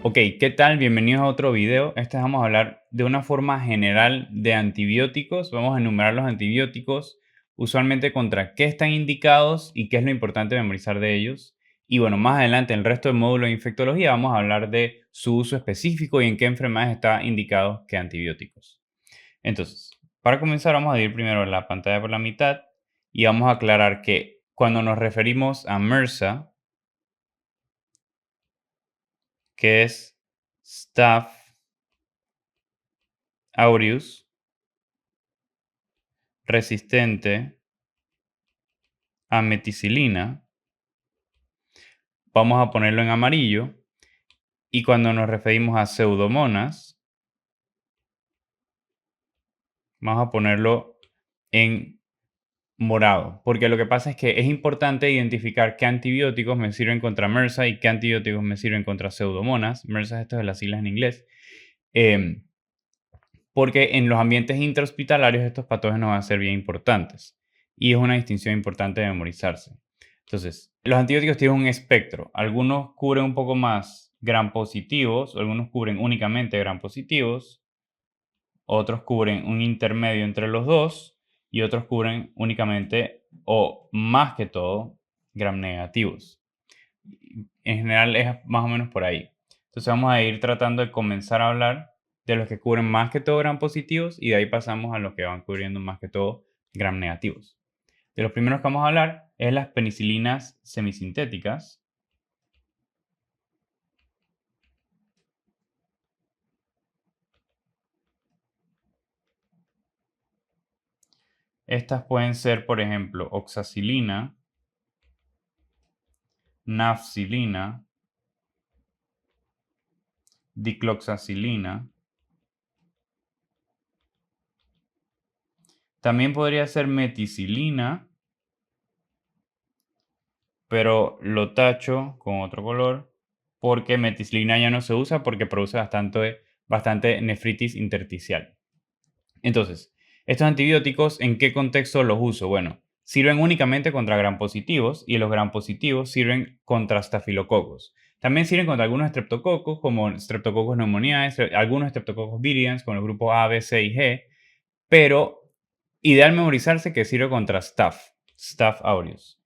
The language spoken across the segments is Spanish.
Ok, ¿qué tal? Bienvenidos a otro video. Vamos a hablar de una forma general de antibióticos. Vamos a enumerar los antibióticos, usualmente contra qué están indicados y qué es lo importante memorizar de ellos. Y bueno, más adelante en el resto del módulo de infectología vamos a hablar de su uso específico y en qué enfermedades está indicado qué antibióticos. Entonces, para comenzar vamos a dividir primero la pantalla por la mitad y vamos a aclarar que cuando nos referimos a MRSA, que es Staph aureus, resistente a meticilina, vamos a ponerlo en amarillo, y cuando nos referimos a pseudomonas, vamos a ponerlo en morado, porque lo que pasa es que es importante identificar qué antibióticos me sirven contra MRSA y qué antibióticos me sirven contra pseudomonas. MRSA, esto es de las siglas en inglés, em, porque en los ambientes intrahospitalarios estos patógenos van a ser bien importantes y es una distinción importante de memorizarse. Entonces, los antibióticos tienen un espectro. Algunos cubren un poco más gram positivos, algunos cubren únicamente gram positivos, otros cubren un intermedio entre los dos y otros cubren únicamente o más que todo gram negativos. En general es más o menos por ahí. Entonces vamos a ir tratando de comenzar a hablar de los que cubren más que todo gram positivos y de ahí pasamos a los que van cubriendo más que todo gram negativos. De los primeros que vamos a hablar es las penicilinas semisintéticas. Estas pueden ser, por ejemplo, oxacilina, nafcilina, dicloxacilina. También podría ser meticilina, pero lo tacho con otro color porque meticilina ya no se usa porque produce bastante nefritis intersticial. Entonces, estos antibióticos, ¿en qué contexto los uso? Bueno, sirven únicamente contra gram positivos y los gram positivos sirven contra estafilococos. También sirven contra algunos estreptococos como Streptococcus pneumoniae, algunos Streptococcus viridans con el grupo A, B, C y G, pero ideal memorizarse que sirve contra Staph aureus.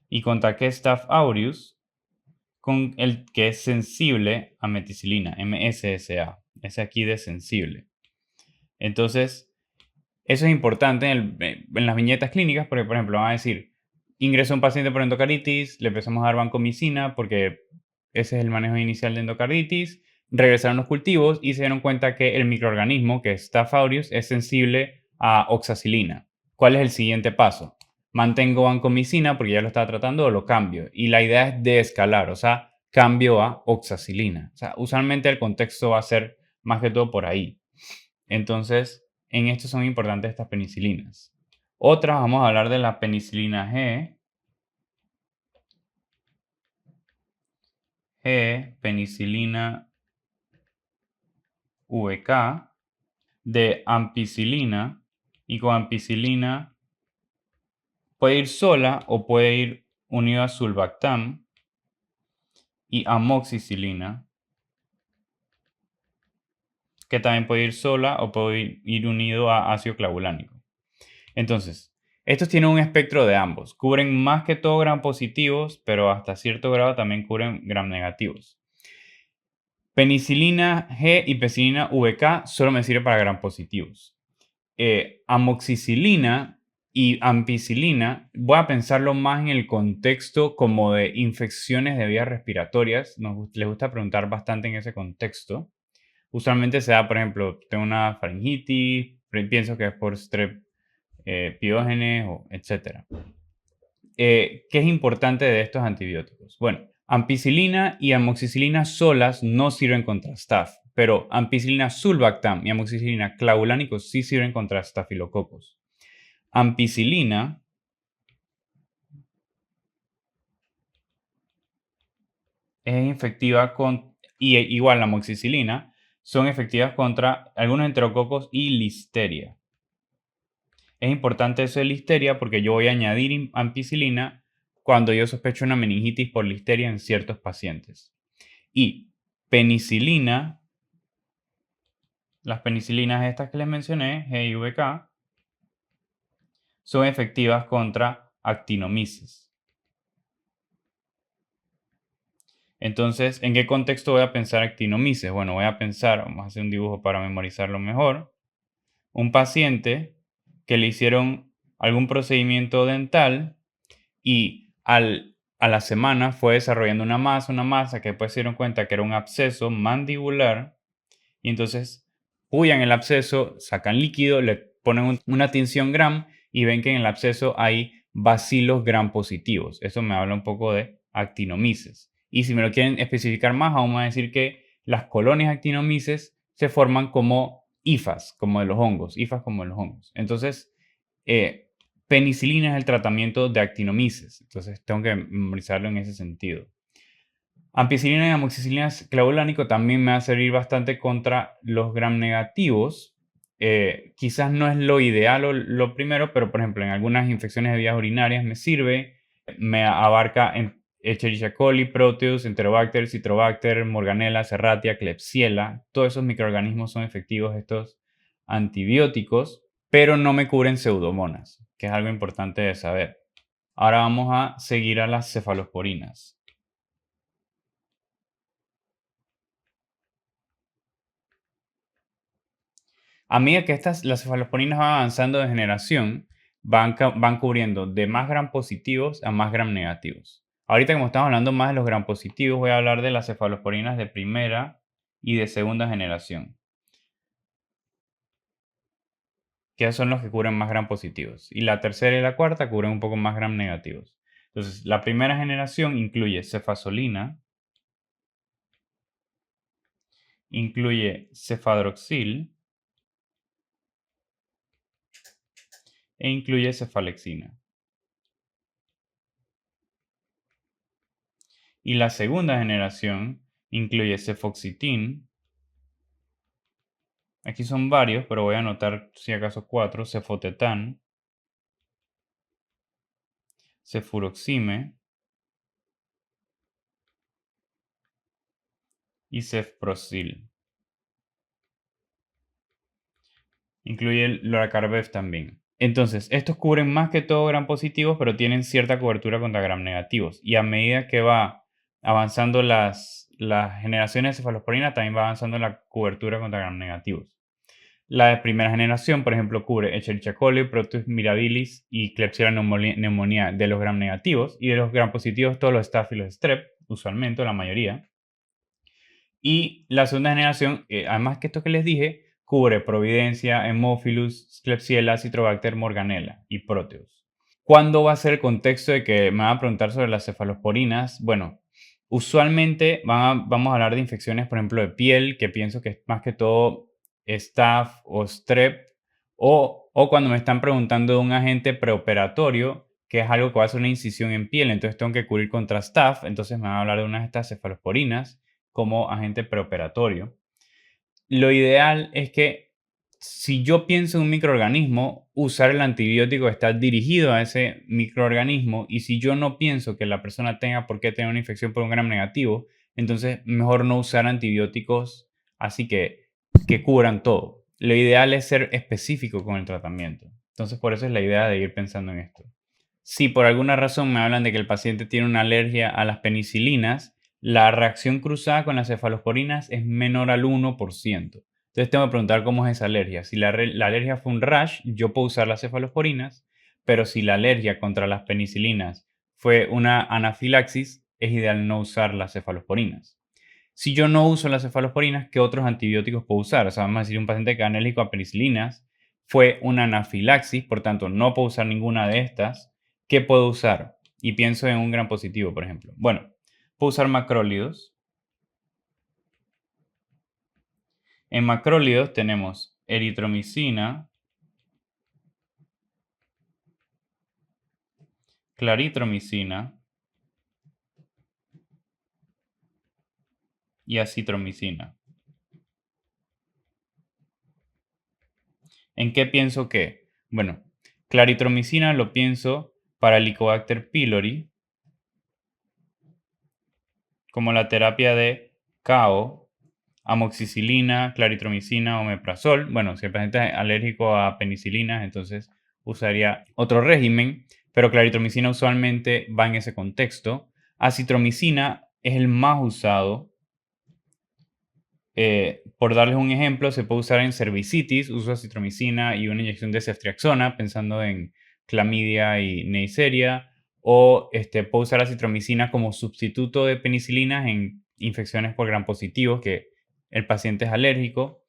¿Y contra qué Staph aureus? Con el que es sensible a meticilina, MSSA. Ese aquí de sensible. Entonces, eso es importante en las viñetas clínicas porque, por ejemplo, van a decir, ingresó un paciente por endocardititis, le empezamos a dar vancomicina porque ese es el manejo inicial de endocarditis, regresaron los cultivos y se dieron cuenta que el microorganismo, que es Staph aureus, es sensible a oxacilina. ¿Cuál es el siguiente paso? Mantengo vancomicina porque ya lo estaba tratando o lo cambio. Y la idea es desescalar, o sea, cambio a oxacilina. O sea, usualmente el contexto va a ser más que todo por ahí. Entonces, en esto son importantes estas penicilinas. Otras, vamos a hablar de la penicilina penicilina VK, de ampicilina, y con ampicilina puede ir sola o puede ir unido a sulbactam, y amoxicilina, que también puede ir sola o puede ir unido a ácido clavulánico. Entonces, estos tienen un espectro de ambos. Cubren más que todo gram positivos, pero hasta cierto grado también cubren gram negativos. Penicilina G y penicilina VK solo me sirve para gram positivos. Amoxicilina y ampicilina, voy a pensarlo más en el contexto como de infecciones de vías respiratorias. Les gusta preguntar bastante en ese contexto. Usualmente se da, por ejemplo, tengo una faringitis, pienso que es por strep piógenes, etc. ¿Qué es importante de estos antibióticos? Bueno, ampicilina y amoxicilina solas no sirven contra Staph, pero ampicilina sulbactam y amoxicilina clavulánico sí sirven contra estafilococos. Ampicilina es efectiva y igual la amoxicilina son efectivas contra algunos enterococos y listeria. Es importante eso de listeria porque yo voy a añadir ampicilina cuando yo sospecho una meningitis por listeria en ciertos pacientes. Y penicilina, las penicilinas estas que les mencioné, G y VK, son efectivas contra actinomices. Entonces, ¿en qué contexto voy a pensar actinomices? Bueno, voy a pensar, vamos a hacer un dibujo para memorizarlo mejor, un paciente que le hicieron algún procedimiento dental y a la semana fue desarrollando una masa que después se dieron cuenta que era un absceso mandibular y entonces pullan el absceso, sacan líquido, le ponen una tinción gram y ven que en el absceso hay bacilos gram positivos. Eso me habla un poco de actinomices. Y si me lo quieren especificar más, aún me a decir que las colonias actinomices se forman como hifas, como de los hongos, hifas como de los hongos. Entonces, eh, penicilina es el tratamiento de actinomices. Entonces, tengo que memorizarlo en ese sentido. Ampicilina y amoxicilina clavulánico también me va a servir bastante contra los gram negativos. Quizás no es lo ideal o lo primero, pero por ejemplo en algunas infecciones de vías urinarias me sirve. Me abarca en Escherichia coli, Proteus, Enterobacter, Citrobacter, Morganella, Serratia, Klebsiella. Todos esos microorganismos son efectivos estos antibióticos, pero no me cubren pseudomonas, que es algo importante de saber. Ahora vamos a seguir a las cefalosporinas. A medida que las cefalosporinas van avanzando de generación, van cubriendo de más gram positivos a más gram negativos. Ahorita como estamos hablando más de los gram positivos, voy a hablar de las cefalosporinas de primera y de segunda generación, que son los que cubren más gram positivos. Y la tercera y la cuarta cubren un poco más gram negativos. Entonces, la primera generación incluye cefazolina, incluye cefadroxil e incluye cefalexina. Y la segunda generación incluye cefoxitin. Aquí son varios, pero voy a anotar si acaso 4. Cefotetán, cefuroxime y cefprozil. Incluye el loracarbev también. Entonces, estos cubren más que todo gram positivos, pero tienen cierta cobertura contra gram negativos. Y a medida que va avanzando las generaciones de cefalosporina, también va avanzando la cobertura contra gram negativos. La de primera generación, por ejemplo, cubre Escherichia coli, Proteus mirabilis y Klebsiella pneumoniae de los gram negativos, y de los gram positivos todos los staph y los strep, usualmente, la mayoría. Y la segunda generación, además que esto que les dije, cubre Providencia, Haemophilus, Klebsiella, Citrobacter, Morganella y Proteus. ¿Cuándo va a ser el contexto de que me van a preguntar sobre las cefalosporinas? Bueno, usualmente vamos a hablar de infecciones, por ejemplo, de piel, que pienso que es más que todo staph o strep, o cuando me están preguntando de un agente preoperatorio, que es algo que va a hacer una incisión en piel, entonces tengo que cubrir contra staph, entonces me van a hablar de unas de estas cefalosporinas como agente preoperatorio. Lo ideal es que si yo pienso en un microorganismo, usar el antibiótico está dirigido a ese microorganismo, y si yo no pienso que la persona tenga por qué tener una infección por un gram negativo, entonces mejor no usar antibióticos así que cubran todo. Lo ideal es ser específico con el tratamiento. Entonces por eso es la idea de ir pensando en esto. Si por alguna razón me hablan de que el paciente tiene una alergia a las penicilinas, la reacción cruzada con las cefalosporinas es menor al 1%. Entonces tengo que preguntar cómo es esa alergia. Si la alergia fue un rash, yo puedo usar las cefalosporinas, pero si la alergia contra las penicilinas fue una anafilaxis, es ideal no usar las cefalosporinas. Si yo no uso las cefalosporinas, ¿qué otros antibióticos puedo usar? O sea, vamos a decir un paciente que es alérgico a penicilinas, fue una anafilaxis, por tanto no puedo usar ninguna de estas. ¿Qué puedo usar? Y pienso en un gran positivo, por ejemplo. Bueno, puedo usar macrólidos. En macrólidos tenemos eritromicina, claritromicina y acitromicina. ¿En qué pienso qué? Bueno, claritromicina lo pienso para Helicobacter pylori como la terapia de KO amoxicilina, claritromicina, omeprazol. Bueno, si el paciente es alérgico a penicilinas, entonces usaría otro régimen, pero claritromicina usualmente va en ese contexto. Acitromicina es el más usado. Por darles un ejemplo, se puede usar en cervicitis, uso acitromicina y una inyección de ceftriaxona, pensando en clamidia y neisseria, o puedo usar acitromicina como sustituto de penicilinas en infecciones por gram positivos que el paciente es alérgico.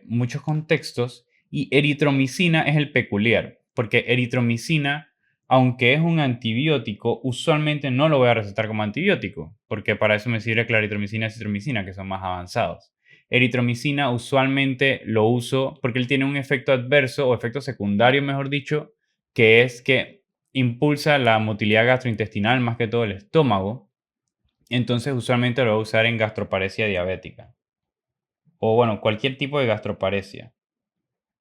Muchos contextos, y eritromicina es el peculiar, porque eritromicina, aunque es un antibiótico, usualmente no lo voy a recetar como antibiótico, porque para eso me sirve claritromicina y acitromicina, que son más avanzados. Eritromicina usualmente lo uso porque él tiene un efecto adverso o efecto secundario, mejor dicho, que es que impulsa la motilidad gastrointestinal, más que todo el estómago. Entonces usualmente lo voy a usar en gastroparesia diabética o bueno, cualquier tipo de gastroparesia.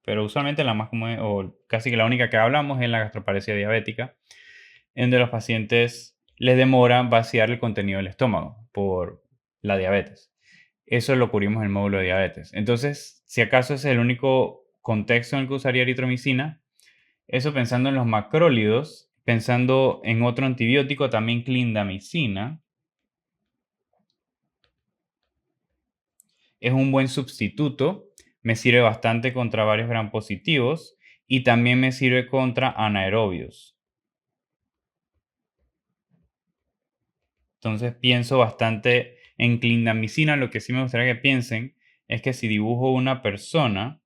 Pero usualmente la más común, o casi que la única que hablamos, es la gastroparesia diabética, en donde los pacientes les demora vaciar el contenido del estómago por la diabetes. Eso lo cubrimos en el módulo de diabetes. Entonces, si acaso ese es el único contexto en el que usaría eritromicina, eso pensando en los macrólidos, pensando en otro antibiótico, también clindamicina, es un buen sustituto, me sirve bastante contra varios gram positivos y también me sirve contra anaerobios. Entonces pienso bastante en clindamicina. Lo que sí me gustaría que piensen es que si dibujo una persona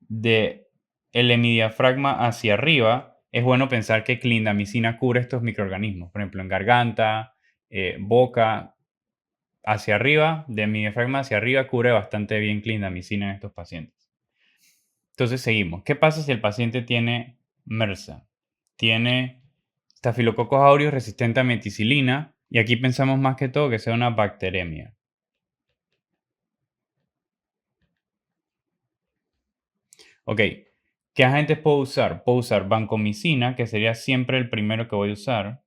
de el hemidiafragma hacia arriba, es bueno pensar que clindamicina cubre estos microorganismos. Por ejemplo, en garganta, boca, hacia arriba, de hemidiafragma hacia arriba, cubre bastante bien clindamicina en estos pacientes. Entonces seguimos. ¿Qué pasa si el paciente tiene MRSA? Tiene Staphylococcus aureus resistente a meticilina, y aquí pensamos más que todo que sea una bacteremia. Ok, ¿qué agentes puedo usar? Puedo usar vancomicina, que sería siempre el primero que voy a usar.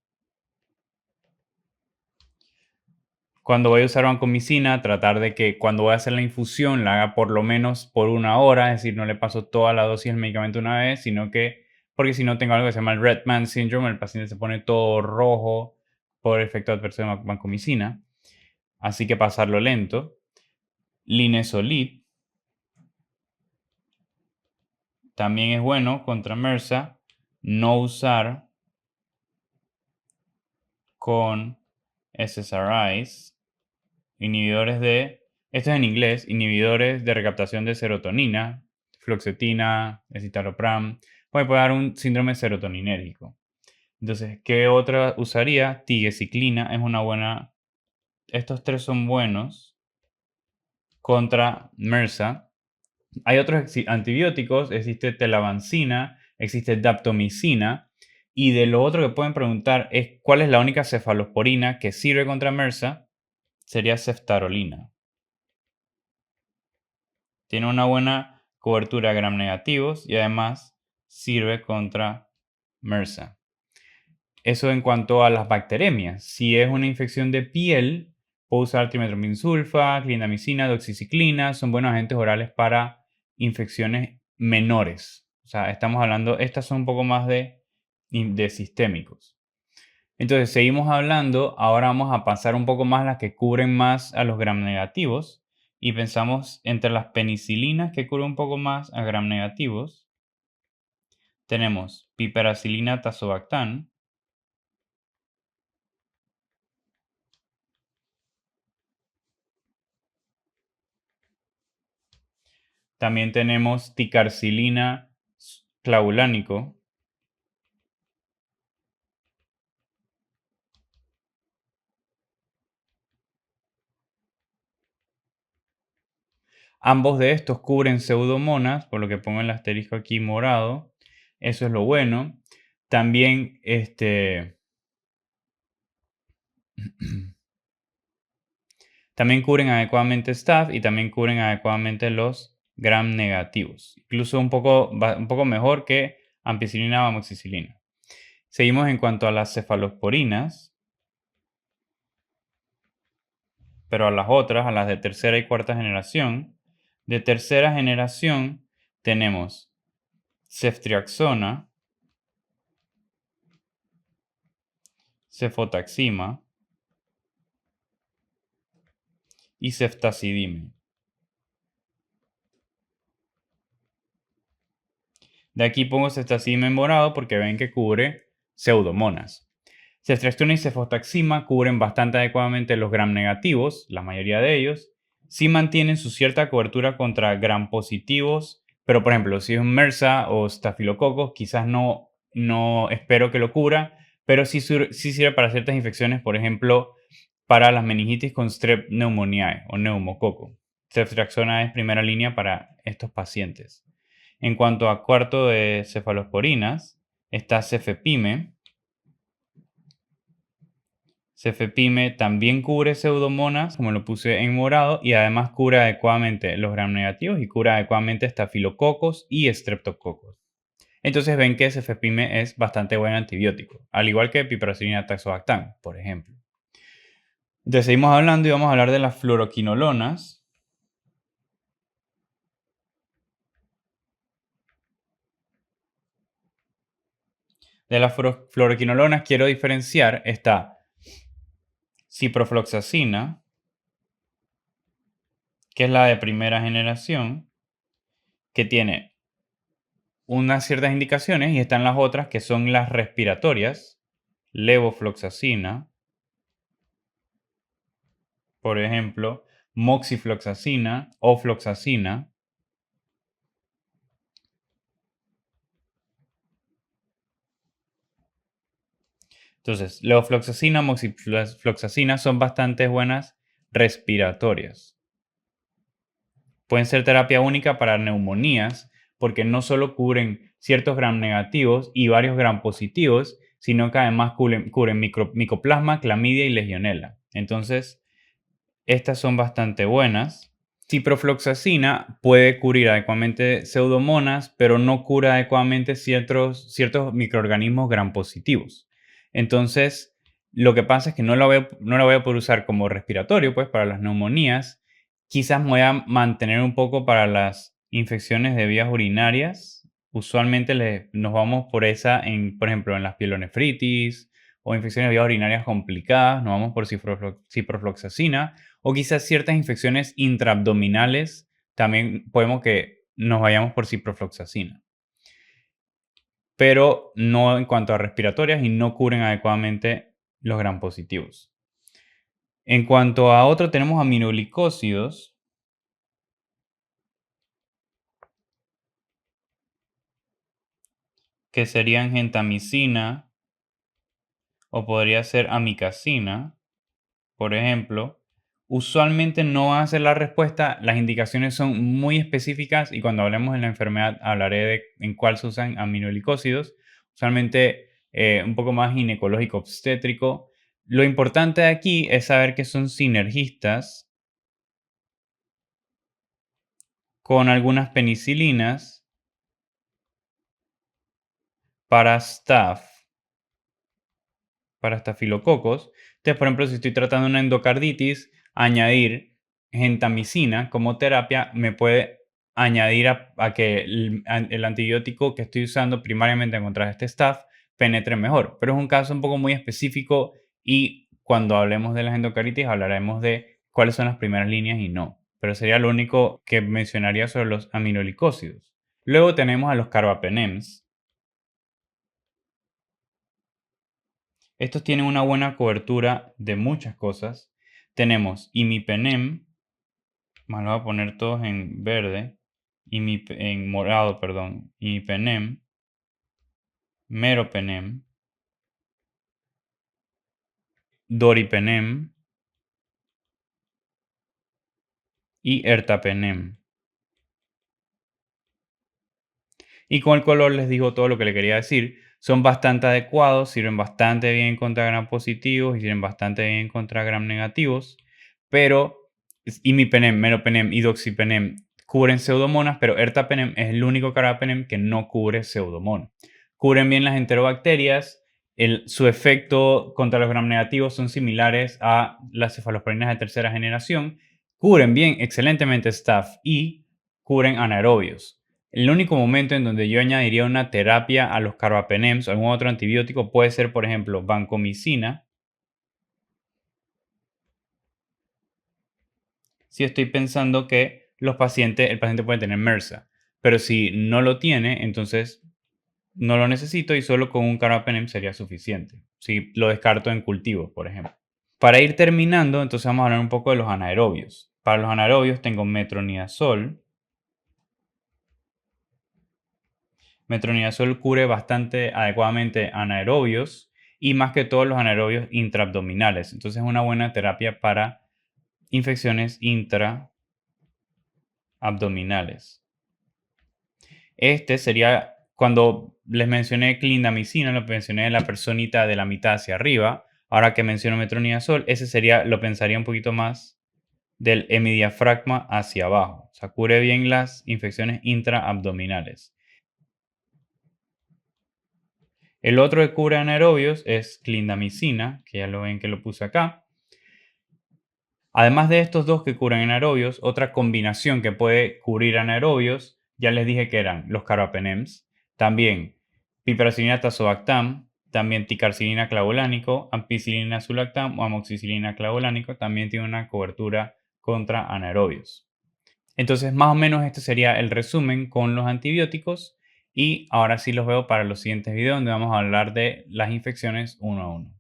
Cuando voy a usar vancomicina, tratar de que cuando voy a hacer la infusión la haga por lo menos por 1 hora, es decir, no le paso toda la dosis del medicamento una vez, sino que, porque si no tengo algo que se llama el Red Man Syndrome, el paciente se pone todo rojo por efecto adverso de vancomicina, así que pasarlo lento. Linezolid también es bueno contra MRSA, no usar con SSRIs, esto es en inglés, inhibidores de recaptación de serotonina, fluoxetina, escitalopram, puede dar un síndrome serotoninérgico. Entonces, ¿qué otra usaría? Tigecyclina es una buena, estos tres son buenos contra MRSA. Hay otros antibióticos, existe telavancina, existe daptomicina, y de lo otro que pueden preguntar es cuál es la única cefalosporina que sirve contra MRSA, sería ceftarolina. Tiene una buena cobertura gram negativos y además sirve contra MRSA. Eso en cuanto a las bacteremias. Si es una infección de piel, puedo usar trimetromycin sulfa, clindamicina, doxiciclina. Son buenos agentes orales para infecciones menores. O sea, estamos hablando, estas son un poco más de sistémicos. Entonces, seguimos hablando. Ahora vamos a pasar un poco más las que cubren más a los gram negativos. Y pensamos entre las penicilinas que cubren un poco más a gram negativos. Tenemos piperacilina tazobactam. También tenemos ticarcilina clavulánico. Ambos de estos cubren pseudomonas, por lo que pongo el asterisco aquí morado. Eso es lo bueno. También también cubren adecuadamente staph y también cubren adecuadamente los gram negativos. Incluso un poco mejor que ampicilina o amoxicilina. Seguimos en cuanto a las cefalosporinas. pero a las otras, a las de tercera y cuarta generación. De tercera generación tenemos ceftriaxona, cefotaxima y ceftazidime. De aquí pongo ceftazidime en morado porque ven que cubre pseudomonas. Ceftriaxona y cefotaxima cubren bastante adecuadamente los gram negativos, la mayoría de ellos. Sí mantienen su cierta cobertura contra gram positivos, pero por ejemplo, si es un MRSA o estafilococos, quizás no espero que lo cubra, pero sí sirve para ciertas infecciones, por ejemplo, para las meningitis con strep pneumoniae o neumococo. Ceftriaxona es primera línea para estos pacientes. En cuanto a cuarto de cefalosporinas, está cefepime. Cefepime también cubre pseudomonas, como lo puse en morado, y además cubre adecuadamente los gram negativos y cubre adecuadamente estafilococos y estreptococos. Entonces ven que cefepime es bastante buen antibiótico, al igual que piperacillina tazobactam, por ejemplo. Entonces seguimos hablando y vamos a hablar de las fluoroquinolonas. De las fluoroquinolonas quiero diferenciar esta ciprofloxacina, que es la de primera generación, que tiene unas ciertas indicaciones, y están las otras que son las respiratorias, levofloxacina, por ejemplo, moxifloxacina o floxacina. Entonces, levofloxacina, moxifloxacina son bastante buenas respiratorias. Pueden ser terapia única para neumonías porque no solo cubren ciertos gram negativos y varios gram positivos, sino que además cubren micoplasma, clamidia y legionela. Entonces, estas son bastante buenas. Ciprofloxacina puede cubrir adecuadamente pseudomonas, pero no cura adecuadamente ciertos microorganismos gram positivos. Entonces, lo que pasa es que no la voy a poder usar como respiratorio, pues, para las neumonías. Quizás me voy a mantener un poco para las infecciones de vías urinarias. Usualmente nos vamos por esa, por ejemplo, en las pielonefritis o infecciones de vías urinarias complicadas, nos vamos por ciprofloxacina. O quizás ciertas infecciones intraabdominales, también podemos que nos vayamos por ciprofloxacina. Pero no en cuanto a respiratorias y no cubren adecuadamente los gram positivos. En cuanto a otro, tenemos aminoglicósidos, que serían gentamicina o podría ser amicacina, por ejemplo. Usualmente no van a ser la respuesta, las indicaciones son muy específicas y cuando hablemos de la enfermedad hablaré de en cuál se usan aminoglicósidos, usualmente un poco más ginecológico obstétrico. Lo importante de aquí es saber que son sinergistas con algunas penicilinas para staph, para estafilococos. Entonces, por ejemplo, si estoy tratando una endocarditis, añadir gentamicina como terapia me puede añadir a que el antibiótico que estoy usando primariamente contra este staph penetre mejor. Pero es un caso un poco muy específico y cuando hablemos de las endocarditis hablaremos de cuáles son las primeras líneas y no. Pero sería lo único que mencionaría sobre los aminoglicósidos. Luego tenemos a los carbapenems. Estos tienen una buena cobertura de muchas cosas. Tenemos imipenem, más lo voy a poner todos en verde, en morado, perdón, imipenem, meropenem, doripenem y ertapenem. Y con el color les digo todo lo que le quería decir. Son bastante adecuados, sirven bastante bien contra gram positivos y sirven bastante bien contra gram negativos. Pero imipenem, meropenem y doxipenem cubren pseudomonas, pero ertapenem es el único carbapenem que no cubre pseudomonas. Cubren bien las enterobacterias, su efecto contra los gram negativos son similares a las cefalosporinas de tercera generación, cubren bien, excelentemente staph y cubren anaerobios. El único momento en donde yo añadiría una terapia a los carbapenems o algún otro antibiótico puede ser, por ejemplo, vancomicina, si estoy pensando que el paciente puede tener MRSA, pero si no lo tiene, entonces no lo necesito y solo con un carbapenem sería suficiente. Si lo descarto en cultivos, por ejemplo. Para ir terminando, entonces vamos a hablar un poco de los anaerobios. Para los anaerobios tengo metronidazol. Metronidazol cubre bastante adecuadamente anaerobios y más que todo los anaerobios intraabdominales. Entonces es una buena terapia para infecciones intraabdominales. Este sería, cuando les mencioné clindamicina, lo mencioné en la personita de la mitad hacia arriba. Ahora que menciono metronidazol, ese sería, lo pensaría un poquito más del hemidiafragma hacia abajo. O sea, cubre bien las infecciones intraabdominales. El otro que cubre anaerobios es clindamicina, que ya lo ven que lo puse acá. Además de estos dos que cubren anaerobios, otra combinación que puede cubrir anaerobios, ya les dije que eran los carbapenems, también piperacilina tazobactam, también ticarcilina clavulánico, ampicilina sulactam o amoxicilina clavulánico, también tiene una cobertura contra anaerobios. Entonces, más o menos este sería el resumen con los antibióticos y ahora sí los veo para los siguientes videos donde vamos a hablar de las infecciones uno a uno.